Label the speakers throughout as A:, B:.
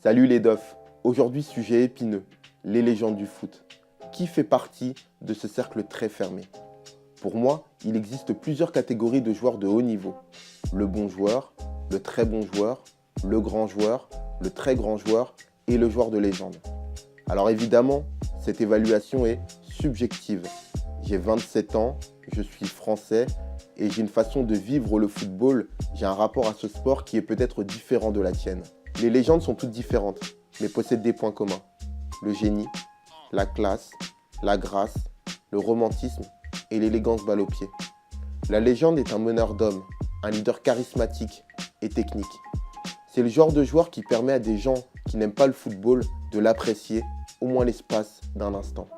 A: Salut les dofs. Aujourd'hui, sujet épineux, les légendes du foot. Qui fait partie de ce cercle très fermé? Pour moi, il existe plusieurs catégories de joueurs de haut niveau. Le bon joueur, le très bon joueur, le grand joueur, le très grand joueur et le joueur de légende. Alors évidemment, cette évaluation est subjective. J'ai 27 ans, je suis français et j'ai une façon de vivre le football. J'ai un rapport à ce sport qui est peut-être différent de la tienne. Les légendes sont toutes différentes, mais possèdent des points communs. Le génie, la classe, la grâce, le romantisme et l'élégance balle au pied. La légende est un meneur d'hommes, un leader charismatique et technique. C'est le genre de joueur qui permet à des gens qui n'aiment pas le football de l'apprécier au moins l'espace d'un instant.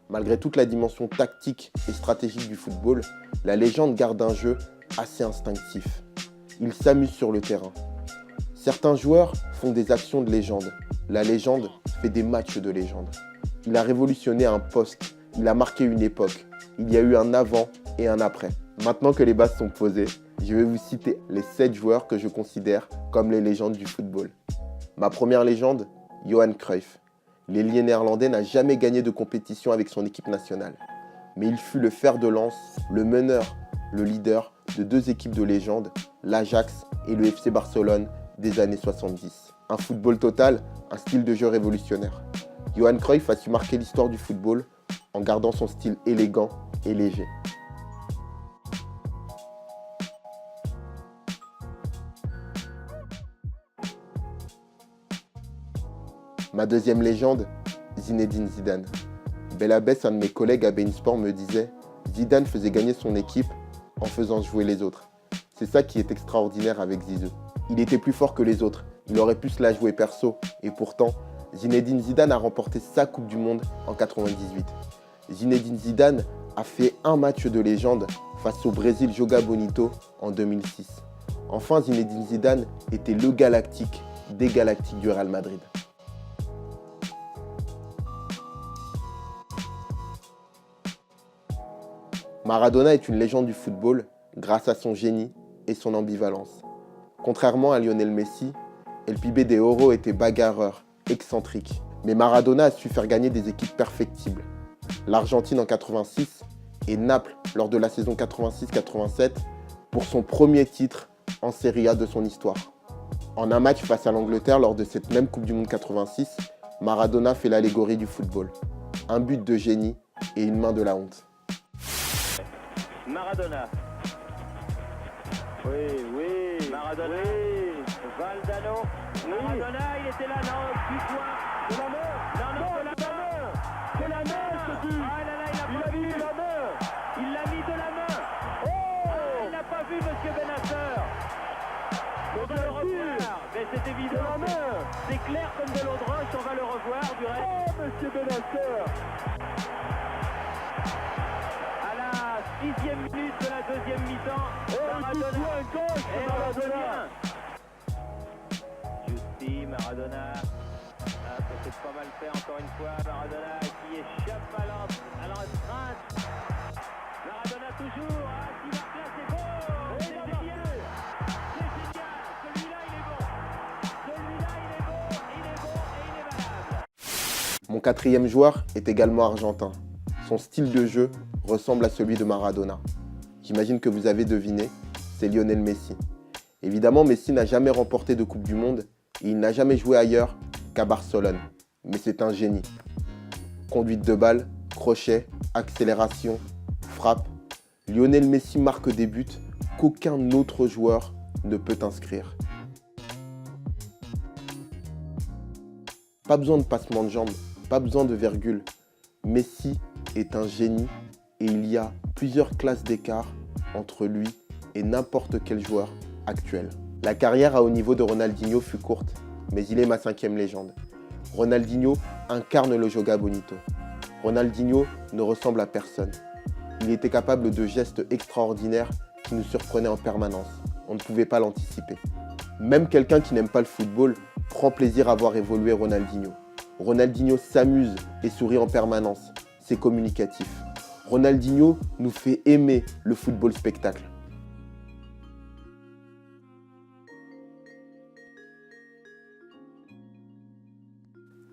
A: Malgré toute la dimension tactique et stratégique du football, la légende garde un jeu assez instinctif. Il s'amuse sur le terrain. Certains joueurs font des actions de légende. La légende fait des matchs de légende. Il a révolutionné un poste, il a marqué une époque. Il y a eu un avant et un après. Maintenant que les bases sont posées, je vais vous citer les 7 joueurs que je considère comme les légendes du football. Ma première légende, Johan Cruyff. L'ailier néerlandais n'a jamais gagné de compétition avec son équipe nationale. Mais il fut le fer de lance, le meneur, le leader de 2 équipes de légende, l'Ajax et le FC Barcelone des années 70. Un football total, un style de jeu révolutionnaire. Johan Cruyff a su marquer l'histoire du football en gardant son style élégant et léger. Ma deuxième légende, Zinedine Zidane. Bel Abbès, un de mes collègues à Bein Sport me disait « Zidane faisait gagner son équipe en faisant jouer les autres. » C'est ça qui est extraordinaire avec Zizou. Il était plus fort que les autres, il aurait pu se la jouer perso, et pourtant, Zinedine Zidane a remporté sa Coupe du Monde en 98. Zinedine Zidane a fait un match de légende face au Brésil Joga Bonito en 2006. Enfin, Zinedine Zidane était le galactique des galactiques du Real Madrid. Maradona est une légende du football grâce à son génie et son ambivalence. Contrairement à Lionel Messi, El Pibe de Oro était bagarreur, excentrique. Mais Maradona a su faire gagner des équipes perfectibles. L'Argentine en 86 et Naples lors de la saison 86-87 pour son premier titre en Serie A de son histoire. En un match face à l'Angleterre lors de cette même Coupe du Monde 86, Maradona fait l'allégorie du football. Un but de génie et une main de la honte.
B: Maradona. Oui. Maradona. Oui. Valdano. Oui. Maradona, il était là, non, du point. De la main. Non, de la main. De la main, ce but. Ah là là, il a mis de la main. Il l'a mis de la main. Oh, il n'a pas vu, monsieur Benasser. On va le revoir. Mais c'est évident. De la main. C'est clair comme de l'eau de roche, on va le revoir du reste. Oh, monsieur Benasser. 6e minute de la deuxième mi-temps. Maradona. Et Maradona. Justi, Maradona. Ah, ça s'est pas mal fait encore une fois. Maradona qui échappe à l'empreinte. Maradona toujours. Ah, qui marque là, c'est beau. C'est génial. C'est génial. Celui-là, il est bon. Celui-là, il est bon. Il est bon et il est valable.
A: Mon quatrième joueur est également argentin. Son style de jeu ressemble à celui de Maradona. J'imagine que vous avez deviné, c'est Lionel Messi. Évidemment, Messi n'a jamais remporté de Coupe du Monde et il n'a jamais joué ailleurs qu'à Barcelone. Mais c'est un génie. Conduite de balle, crochet, accélération, frappe. Lionel Messi marque des buts qu'aucun autre joueur ne peut inscrire. Pas besoin de passement de jambes, pas besoin de virgule. Messi est un génie et il y a plusieurs classes d'écart entre lui et n'importe quel joueur actuel. La carrière à haut niveau de Ronaldinho fut courte, mais il est ma 5e légende. Ronaldinho incarne le Joga Bonito. Ronaldinho ne ressemble à personne. Il était capable de gestes extraordinaires qui nous surprenaient en permanence. On ne pouvait pas l'anticiper. Même quelqu'un qui n'aime pas le football prend plaisir à voir évoluer Ronaldinho. Ronaldinho s'amuse et sourit en permanence. C'est communicatif. Ronaldinho nous fait aimer le football spectacle.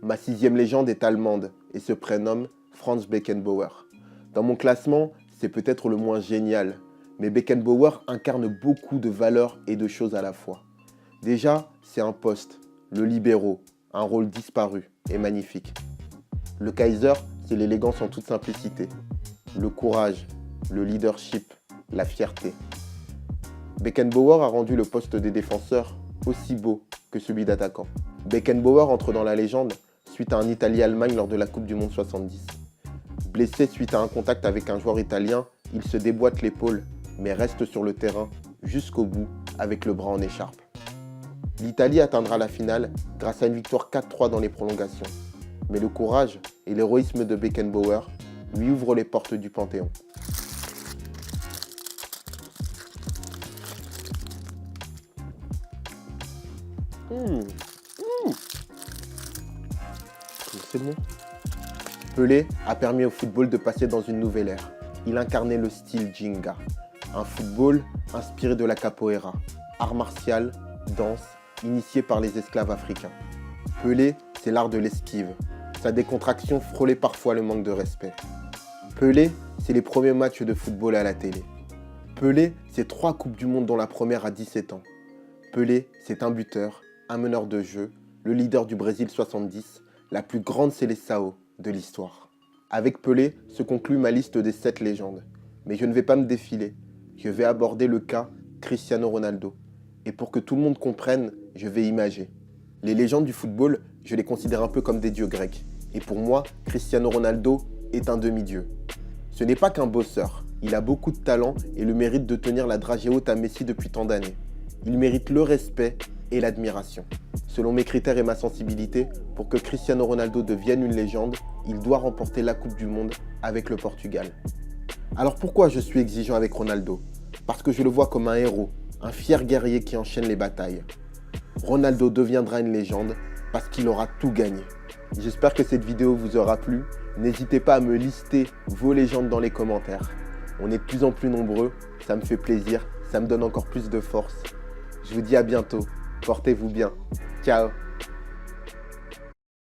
A: Ma 6e légende est allemande et se prénomme Franz Beckenbauer. Dans mon classement, c'est peut-être le moins génial, mais Beckenbauer incarne beaucoup de valeurs et de choses à la fois. Déjà, c'est un poste, le libéro, un rôle disparu et magnifique. Le Kaiser, c'est l'élégance en toute simplicité, le courage, le leadership, la fierté. Beckenbauer a rendu le poste des défenseurs aussi beau que celui d'attaquant. Beckenbauer entre dans la légende suite à un Italie-Allemagne lors de la Coupe du Monde 70. Blessé suite à un contact avec un joueur italien, il se déboîte l'épaule, mais reste sur le terrain jusqu'au bout avec le bras en écharpe. L'Italie atteindra la finale grâce à une victoire 4-3 dans les prolongations. Mais le courage et l'héroïsme de Beckenbauer lui ouvrent les portes du Panthéon. C'est bon. Pelé a permis au football de passer dans une nouvelle ère. Il incarnait le style Ginga, un football inspiré de la capoeira, art martial, danse, initié par les esclaves africains. Pelé, c'est l'art de l'esquive. Sa décontraction frôlait parfois le manque de respect. Pelé, c'est les premiers matchs de football à la télé. Pelé, c'est 3 Coupes du Monde dont la première à 17 ans. Pelé, c'est un buteur, un meneur de jeu, le leader du Brésil 70, la plus grande Seleção de l'histoire. Avec Pelé se conclut ma liste des 7 légendes. Mais je ne vais pas me défiler. Je vais aborder le cas Cristiano Ronaldo. Et pour que tout le monde comprenne, je vais imager. Les légendes du football, je les considère un peu comme des dieux grecs. Et pour moi, Cristiano Ronaldo est un demi-dieu. Ce n'est pas qu'un bosseur. Il a beaucoup de talent et le mérite de tenir la dragée haute à Messi depuis tant d'années. Il mérite le respect et l'admiration. Selon mes critères et ma sensibilité, pour que Cristiano Ronaldo devienne une légende, il doit remporter la Coupe du Monde avec le Portugal. Alors pourquoi je suis exigeant avec Ronaldo? Parce que je le vois comme un héros, un fier guerrier qui enchaîne les batailles. Ronaldo deviendra une légende parce qu'il aura tout gagné. J'espère que cette vidéo vous aura plu. N'hésitez pas à me lister vos légendes dans les commentaires. On est de plus en plus nombreux, ça me fait plaisir, ça me donne encore plus de force. Je vous dis à bientôt, portez-vous bien. Ciao.